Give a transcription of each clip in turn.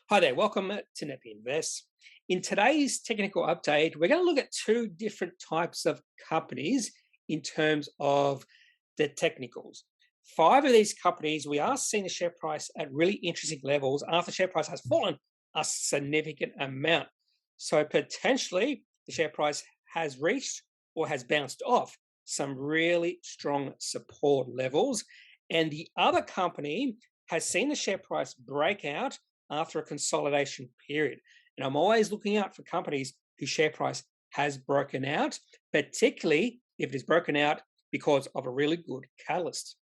Hi there, welcome to kneppyinvests. In today's technical update, we're going to look at two different types of companies in terms of the technicals. Five of these companies, we are seeing the share price at really interesting levels after share price has fallen a significant amount. So potentially the share price has reached or has bounced off some really strong support levels. And the other company has seen the share price break out after a consolidation period. And I'm always looking out for companies whose share price has broken out, particularly if it is broken out because of a really good catalyst.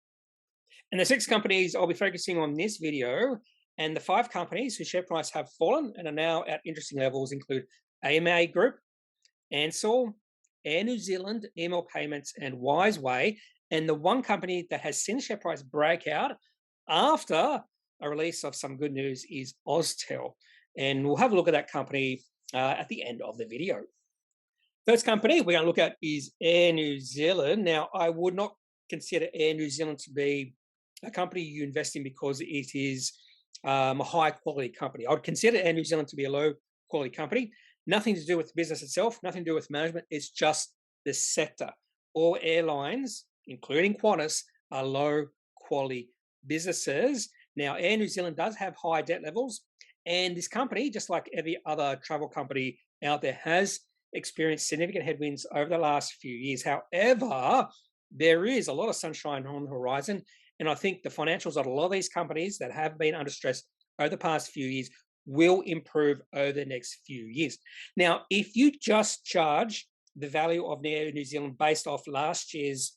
And the six companies I'll be focusing on this video, and the five companies whose share price have fallen and are now at interesting levels include EML Group, Ansell, Air New Zealand, EML Payments, and Wiseway. And the one company that has seen the share price break out after a release of some good news is Austal. And we'll have a look at that company at the end of the video. First company we're going to look at is Air New Zealand. Now, I would not consider Air New Zealand to be a company you invest in because it is a high quality company. I would consider Air New Zealand to be a low quality company. Nothing to do with the business itself, nothing to do with management. It's just the sector. All airlines, including Qantas, are low quality businesses. Now, Air New Zealand does have high debt levels, and this company, just like every other travel company out there, has experienced significant headwinds over the last few years. However, there is a lot of sunshine on the horizon, and I think the financials of a lot of these companies that have been under stress over the past few years will improve over the next few years. Now, if you just judge the value of Air New Zealand based off last year's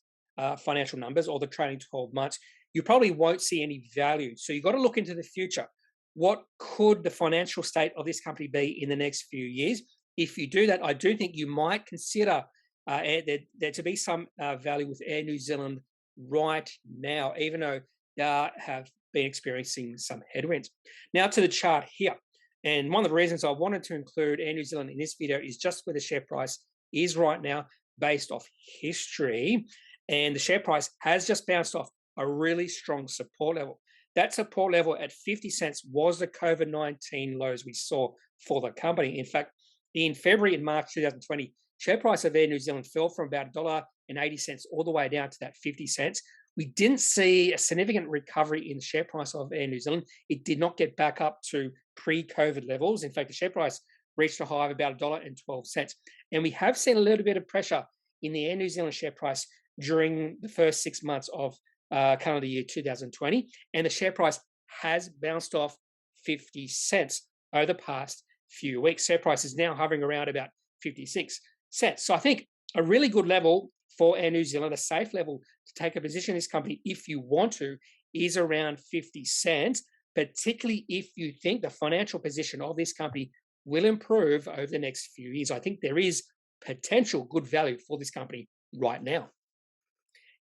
financial numbers or the trailing 12 months, you probably won't see any value. So you've got to look into the future. What could the financial state of this company be in the next few years? If you do that, I do think you might consider there to be some value with Air New Zealand right now, even though they have been experiencing some headwinds. Now to the chart here. And one of the reasons I wanted to include Air New Zealand in this video is just where the share price is right now based off history. And the share price has just bounced off a really strong support level. That support level at 50 cents was the COVID-19 lows we saw for the company. In fact, in February and March 2020, share price of Air New Zealand fell from about $1.80 all the way down to that 50 cents. We didn't see a significant recovery in the share price of Air New Zealand. It did not get back up to pre-COVID levels. In fact, the share price reached a high of about $1.12. And we have seen a little bit of pressure in the Air New Zealand share price during the first 6 months of calendar year 2020, and the share price has bounced off 50 cents over the past few weeks. Share price is now hovering around about 56 cents. So I think a really good level for Air New Zealand, a safe level to take a position in this company if you want to, is around 50 cents, particularly if you think the financial position of this company will improve over the next few years. I think there is potential good value for this company right now.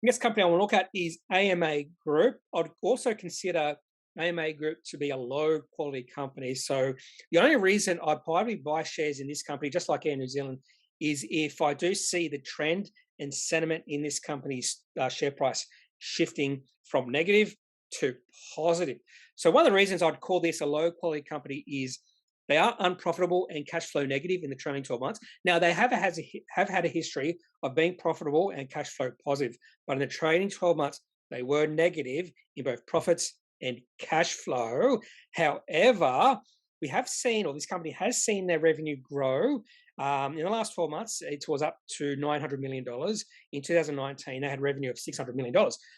The next company I want to look at is EML Group. I'd also consider EML Group to be a low quality company. So the only reason I'd probably buy shares in this company, just like Air New Zealand, is if I do see the trend and sentiment in this company's share price shifting from negative to positive. So one of the reasons I'd call this a low quality company is they are unprofitable and cash flow negative in the trailing 12 months. Now, they have had a history of being profitable and cash flow positive, but in the trailing 12 months, they were negative in both profits and cash flow. However, we have seen, or this company has seen their revenue grow. In the last 12 months, it was up to $900 million. In 2019, they had revenue of $600 million.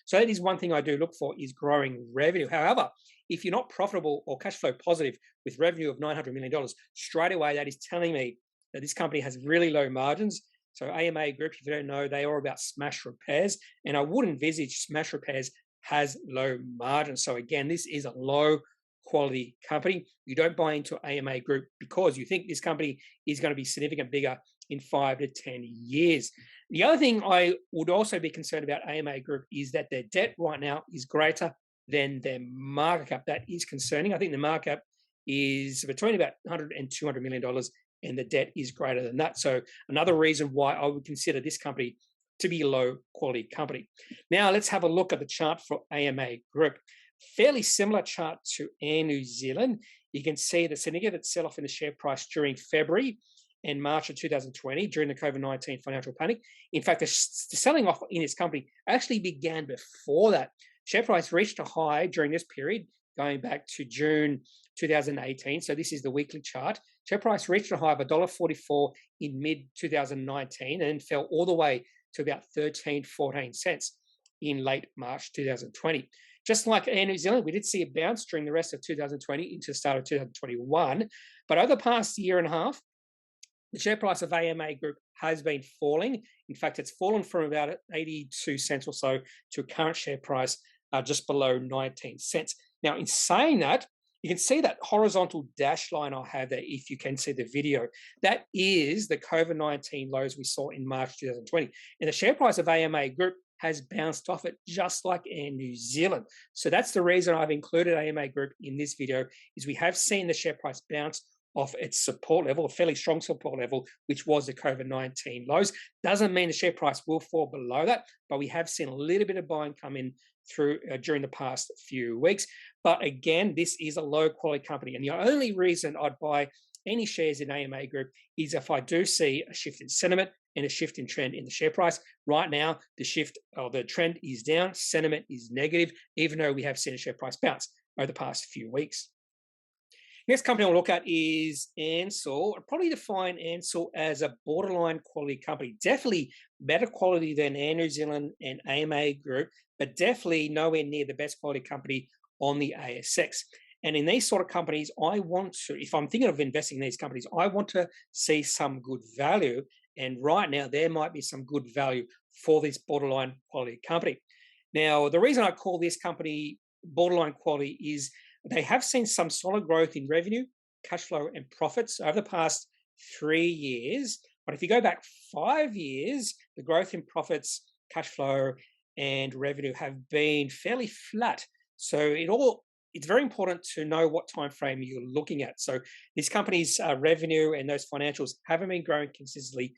So that is one thing I do look for, is growing revenue. However, if you're not profitable or cash flow positive with revenue of $900 million, straight away, that is telling me that this company has really low margins. So EML Group, if you don't know, they are about smash repairs. And I would envisage smash repairs has low margins. So again, this is a low quality company. You don't buy into EML Group because you think this company is going to be significantly bigger in 5 to 10 years. The other thing I would also be concerned about EML Group is that their debt right now is greater than their market cap. That is concerning. I think the market cap is between about $100 and $200 million, and the debt is greater than that. So another reason why I would consider this company to be a low quality company. Now let's have a look at the chart for EML Group. Fairly similar chart to Air New Zealand. you can see the significant sell-off in the share price during February and March of 2020 during the COVID-19 financial panic. In fact, the selling off in this company actually began before that. Share price reached a high during this period, going back to June 2018. So this is the weekly chart. Share price reached a high of $1.44 in mid-2019 and fell all the way to about 14 cents in late March 2020. Just like Air New Zealand, we did see a bounce during the rest of 2020 into the start of 2021. But over the past year and a half, the share price of AMA Group has been falling. In fact, it's fallen from about 82 cents or so to a current share price just below 19 cents. Now, in saying that, you can see that horizontal dash line I have there, if you can see the video. That is the COVID-19 lows we saw in March 2020. And the share price of AMA Group has bounced off it just like Air New Zealand. So that's the reason I've included AMA Group in this video, is we have seen the share price bounce off its support level, a fairly strong support level, which was the COVID-19 lows. Doesn't mean the share price will fall below that, but we have seen a little bit of buying come in through during the past few weeks. But again, this is a low quality company. And the only reason I'd buy any shares in AMA Group is if I do see a shift in sentiment and a shift in trend in the share price. Right now, the shift or the trend is down, sentiment is negative, even though we have seen a share price bounce over the past few weeks. Next company I'll look at is Ansell. I'd probably define Ansell as a borderline quality company. Definitely better quality than Air New Zealand and AMA Group, but definitely nowhere near the best quality company on the ASX. And in these sort of companies, I want to, if I'm thinking of investing in these companies, I want to see some good value. And right now, there might be some good value for this borderline quality company. Now, the reason I call this company borderline quality is they have seen some solid growth in revenue, cash flow, and profits over the past 3 years. But if you go back 5 years, the growth in profits, cash flow, and revenue have been fairly flat. So it's very important to know what time frame you're looking at. So this company's revenue and those financials haven't been growing consistently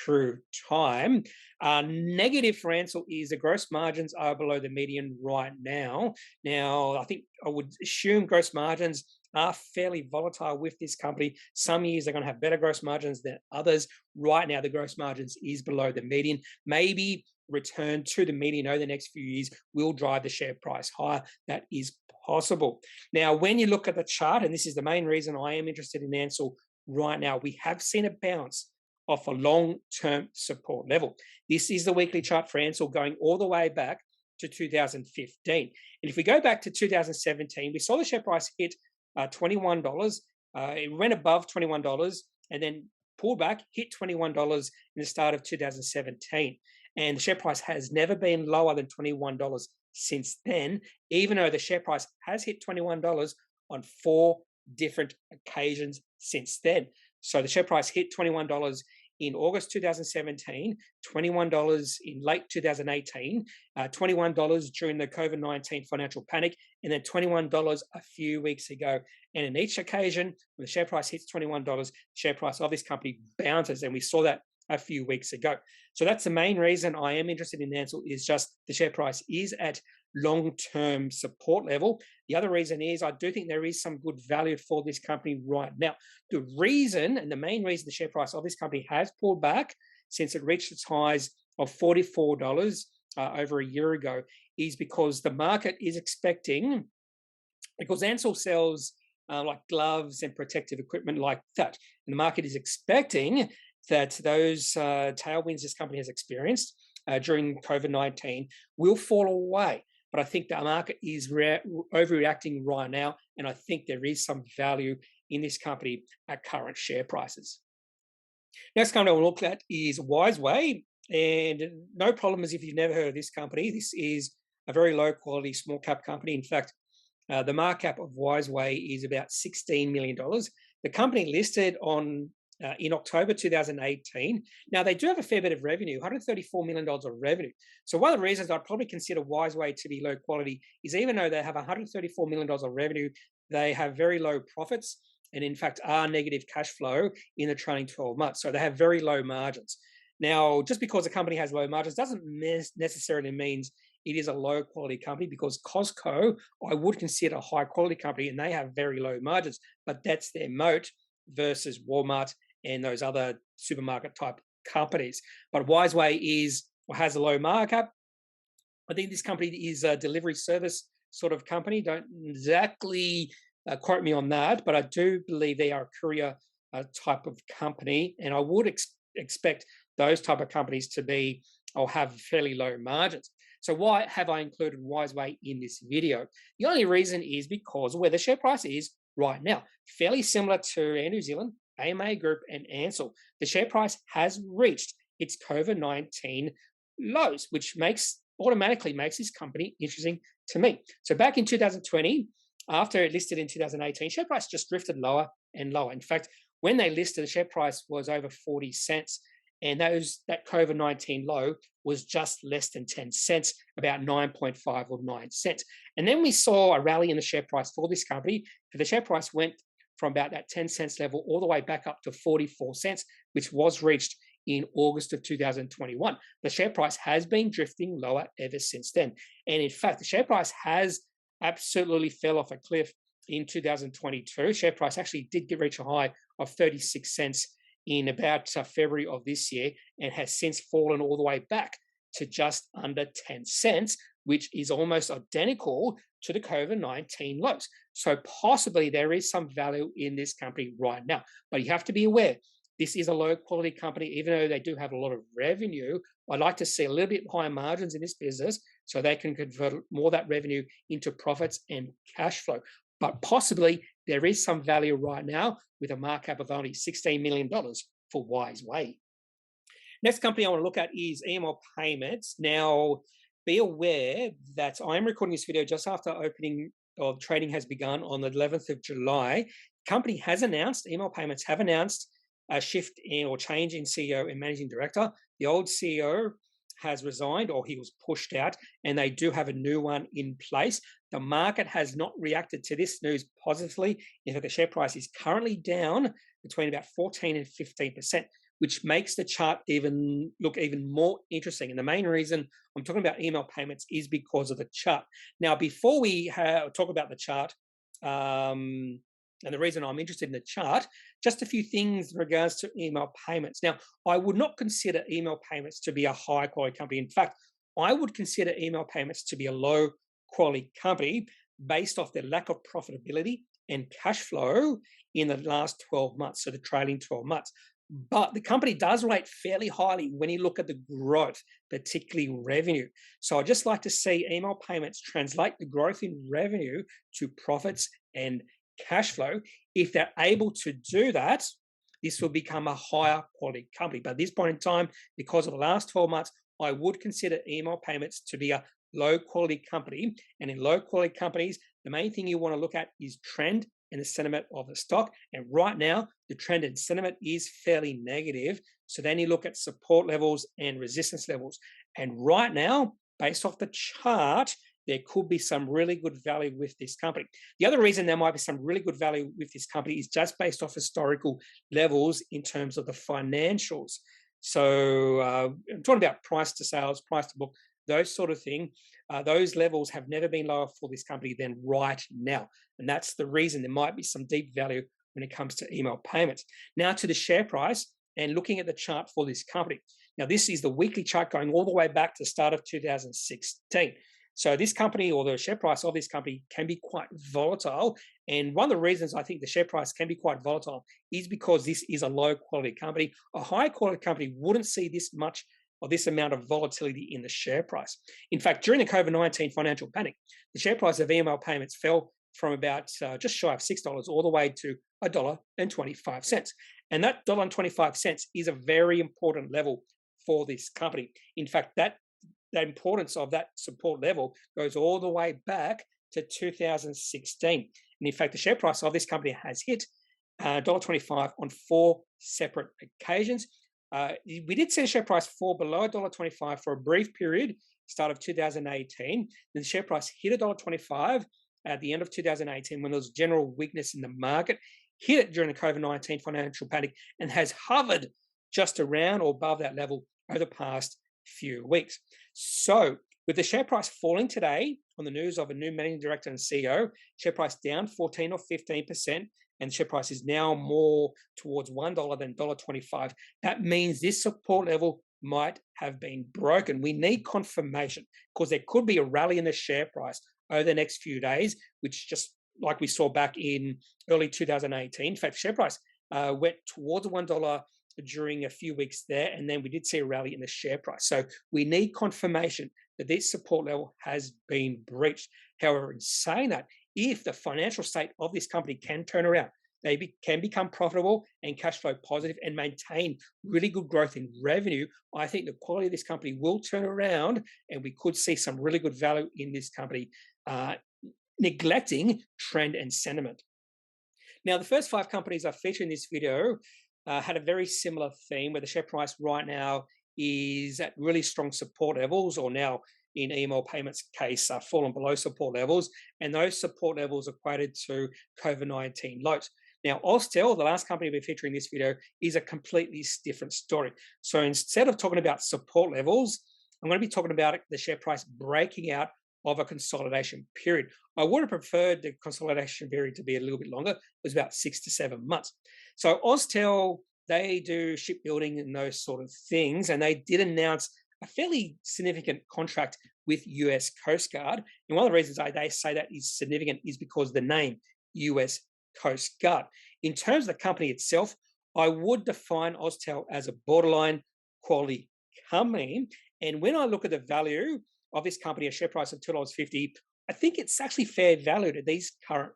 through time. Negative for Ansell is the gross margins are below the median right now. Now, I think I would assume gross margins are fairly volatile with this company. Some years they're going to have better gross margins than others. Right now, the gross margins is below the median. Maybe return to the median over the next few years will drive the share price higher. That is possible. Now, when you look at the chart, and this is the main reason I am interested in Ansell right now, we have seen a bounce off a long-term support level. This is the weekly chart for Ansell going all the way back to 2015. And if we go back to 2017, we saw the share price hit $21. It went above $21 and then pulled back, hit $21 in the start of 2017. And the share price has never been lower than $21 since then, even though the share price has hit $21 on 4 different occasions since then. So the share price hit $21 in August 2017, $21 in late 2018, $21 during the COVID-19 financial panic, and then $21 a few weeks ago. And in each occasion, when the share price hits $21, the share price of this company bounces, and we saw that a few weeks ago. So that's the main reason I am interested in Ansell, is just the share price is at long-term support level. The other reason is I do think there is some good value for this company right now. The reason, and the main reason the share price of this company has pulled back since it reached its highs of $44 over a year ago, is because the market is expecting, because Ansell sells like gloves and protective equipment like that, and the market is expecting that those tailwinds this company has experienced during COVID-19 will fall away. But I think the market is overreacting right now, and I think there is some value in this company at current share prices. Next company we'll look at is Wiseway, and no problem is if you've never heard of this company. This is a very low quality small cap company. In fact, the market cap of Wiseway is about $16 million. The company listed on in October 2018. Now, they do have a fair bit of revenue, $134 million of revenue. So one of the reasons I'd probably consider Wiseway to be low quality is, even though they have $134 million of revenue, they have very low profits and, in fact, are negative cash flow in the trailing 12 months. So they have very low margins. Now, just because a company has low margins doesn't necessarily mean it is a low quality company, because Costco, I would consider a high quality company, and they have very low margins, but that's their moat versus Walmart and those other supermarket type companies. But Wiseway has a low markup. I think this company is a delivery service sort of company. Don't exactly quote me on that, but I do believe they are a courier type of company, and I would expect those type of companies to be or have fairly low margins. So why have I included Wiseway in this video? The only reason is because where the share price is right now, fairly similar to Air New Zealand, EML Group, and Ansell. The share price has reached its COVID-19 lows, which automatically makes this company interesting to me. So back in 2020, after it listed in 2018, share price just drifted lower and lower. In fact, when they listed, the share price was over 40 cents. And that COVID-19 low was just less than 10 cents, about 9.5 or 9 cents. And then we saw a rally in the share price for this company. The share price went from about that 10 cents level all the way back up to 44 cents, which was reached in August of 2021. The share price has been drifting lower ever since then. And in fact, the share price has absolutely fell off a cliff in 2022. Share price actually did reach a high of 36 cents in about February of this year, and has since fallen all the way back to just under 10 cents, which is almost identical to the COVID-19 lows. So possibly there is some value in this company right now, but you have to be aware, this is a low quality company. Even though they do have a lot of revenue, I'd like to see a little bit higher margins in this business so they can convert more of that revenue into profits and cash flow. But possibly there is some value right now with a markup of only $16 million for Wiseway. Next company I want to look at is EML Payments. Now, be aware that I'm recording this video just after opening or trading has begun on the 11th of July. The company has announced, EML Payments have announced a shift in or change in CEO and managing director. The old CEO has resigned, or he was pushed out, and they do have a new one in place. The market has not reacted to this news positively. In fact, the share price is currently down between about 14 and 15%, which makes the chart look even more interesting. And the main reason I'm talking about EML Payments is because of the chart. Now, before we talk about the chart, and the reason I'm interested in the chart, just a few things in regards to EML Payments. Now, I would not consider EML Payments to be a high quality company. In fact, I would consider EML Payments to be a low quality company based off their lack of profitability and cash flow in the last 12 months, so the trailing 12 months. But the company does rate fairly highly when you look at the growth, particularly revenue. So I'd just like to see EML Payments translate the growth in revenue to profits and cash flow. If they're able to do that, this will become a higher quality company. But at this point in time, because of the last 12 months, I would consider EML Payments to be a low quality company. And in low quality companies, the main thing you want to look at is trend and the sentiment of the stock. And right now, the trend and sentiment is fairly negative. So then you look at support levels and resistance levels. And right now, based off the chart, there could be some really good value with this company. The other reason there might be some really good value with this company is just based off historical levels in terms of the financials. So I'm talking about price to sales, price to book, those sort of thing. Those levels have never been lower for this company than right now. And that's the reason there might be some deep value when it comes to EML Payments. Now to the share price and looking at the chart for this company. Now this is the weekly chart going all the way back to the start of 2016. So this company, or the share price of this company, can be quite volatile. And one of the reasons I think the share price can be quite volatile is because this is a low quality company. A high quality company wouldn't see this much or this amount of volatility in the share price. In fact, during the COVID-19 financial panic, the share price of EML Payments fell from about just shy of $6 all the way to $1.25. And that $1.25 is a very important level for this company. In fact, the importance of that support level goes all the way back to 2016. And in fact, the share price of this company has hit $1.25 on 4 separate occasions. We did see the share price fall below $1.25 for a brief period, start of 2018. Then the share price hit $1.25 at the end of 2018 when there was general weakness in the market, hit it during the COVID-19 financial panic, and has hovered just around or above that level over the past few weeks. So With the share price falling today on the news of a new managing director and CEO, share price down 14 or 15%, and share price is now more towards $1 than $1.25. That means this support level might have been broken. We need confirmation because there could be a rally in the share price over the next few days, which just like we saw back in early 2018. In fact, share price went towards $1 during a few weeks there, and then we did see a rally in the share price. So we need confirmation that this support level has been breached. However, in saying that, if the financial state of this company can turn around, they can become profitable and cash flow positive and maintain really good growth in revenue, I think the quality of this company will turn around and we could see some really good value in this company, neglecting trend and sentiment. Now, the first 5 companies I featured in this video had a very similar theme where the share price right now is at really strong support levels, or now in EML Payments case, fallen below support levels, and those support levels equated to COVID-19 lows. Now, Austal, the last company we're featuring in this video, is a completely different story. So instead of talking about support levels, I'm going to be talking about the share price breaking out of a consolidation period. I would have preferred the consolidation period to be a little bit longer. It was about 6 to 7 months. So Austal, they do shipbuilding and those sort of things, and they did announce a fairly significant contract with US Coast Guard. And one of the reasons they say that is significant is because the name US Coast Guard. In terms of the company itself, I would define Austal as a borderline quality company. And when I look at the value of this company, a share price of $2.50, I think it's actually fair valued at these current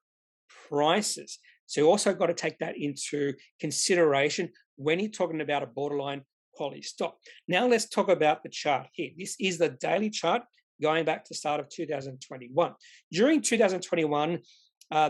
prices. So you also got to take that into consideration when you're talking about a borderline quality stock. Now let's talk about the chart here. This is the daily chart going back to the start of 2021. During 2021,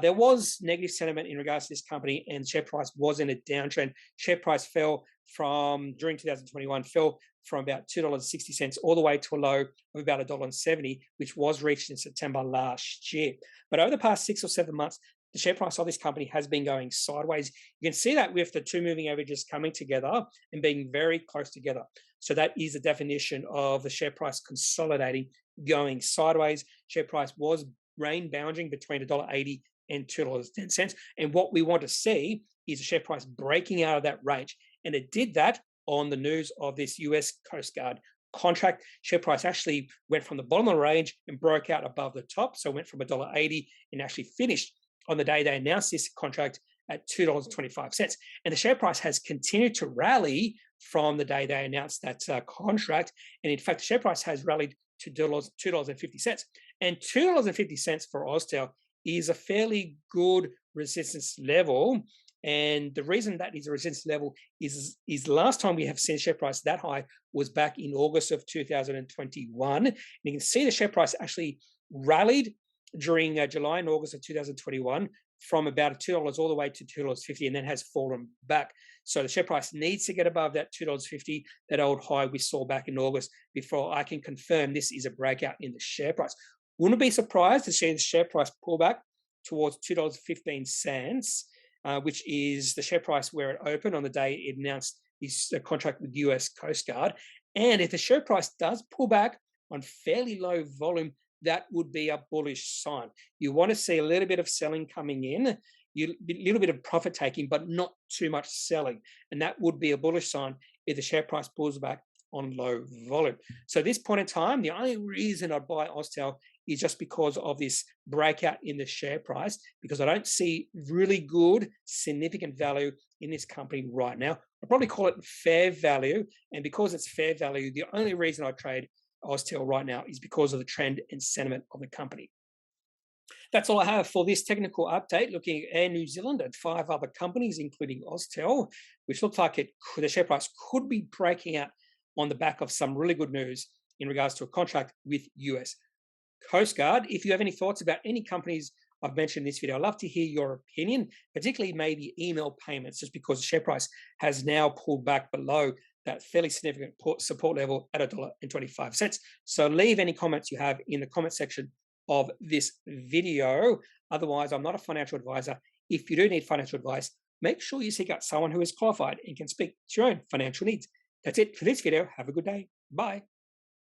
there was negative sentiment in regards to this company, and share price was in a downtrend. Share price fell during 2021, fell from about $2.60 all the way to a low of about $1.70, which was reached in September last year. But over the past 6 or 7 months, the share price of this company has been going sideways. You can see that with the 2 moving averages coming together and being very close together. So that is the definition of the share price consolidating, going sideways. Share price was range bounding between $1.80 and $2.10. And what we want to see is the share price breaking out of that range. And it did that on the news of this US Coast Guard contract. Share price actually went from the bottom of the range and broke out above the top. So it went from $1.80 and actually finished on the day they announced this contract at $2.25. And the share price has continued to rally from the day they announced that contract. And in fact, the share price has rallied to $2.50. And $2.50 for Austal is a fairly good resistance level. And the reason that is a resistance level is the last time we have seen share price that high was back in August of 2021. And you can see the share price actually rallied during July and August of 2021 from about $2 all the way to $2.50, and then has fallen back. So the share price needs to get above that $2.50, that old high we saw back in August, before I can confirm this is a breakout in the share price. Wouldn't be surprised to see the share price pull back towards $2.15, which is the share price where it opened on the day it announced this contract with US Coast Guard. And if the share price does pull back on fairly low volume, that would be a bullish sign. You want to see a little bit of selling coming in, a little bit of profit taking, but not too much selling. And that would be a bullish sign if the share price pulls back on low volume. So at this point in time, the only reason I'd buy Austal is just because of this breakout in the share price, because I don't see really good, significant value in this company right now. I'd probably call it fair value. And because it's fair value, the only reason I trade Austal right now is because of the trend and sentiment of the company. That's all I have for this technical update, looking at Air New Zealand and 5 other companies, including Austal, which looks like the share price could be breaking out on the back of some really good news in regards to a contract with US Coast Guard. If you have any thoughts about any companies I've mentioned in this video, I'd love to hear your opinion, particularly maybe EML Payments, just because the share price has now pulled back below that fairly significant support level at $1.25. So leave any comments you have in the comment section of this video. Otherwise, I'm not a financial advisor. If you do need financial advice, make sure you seek out someone who is qualified and can speak to your own financial needs. That's it for this video. Have a good day. Bye.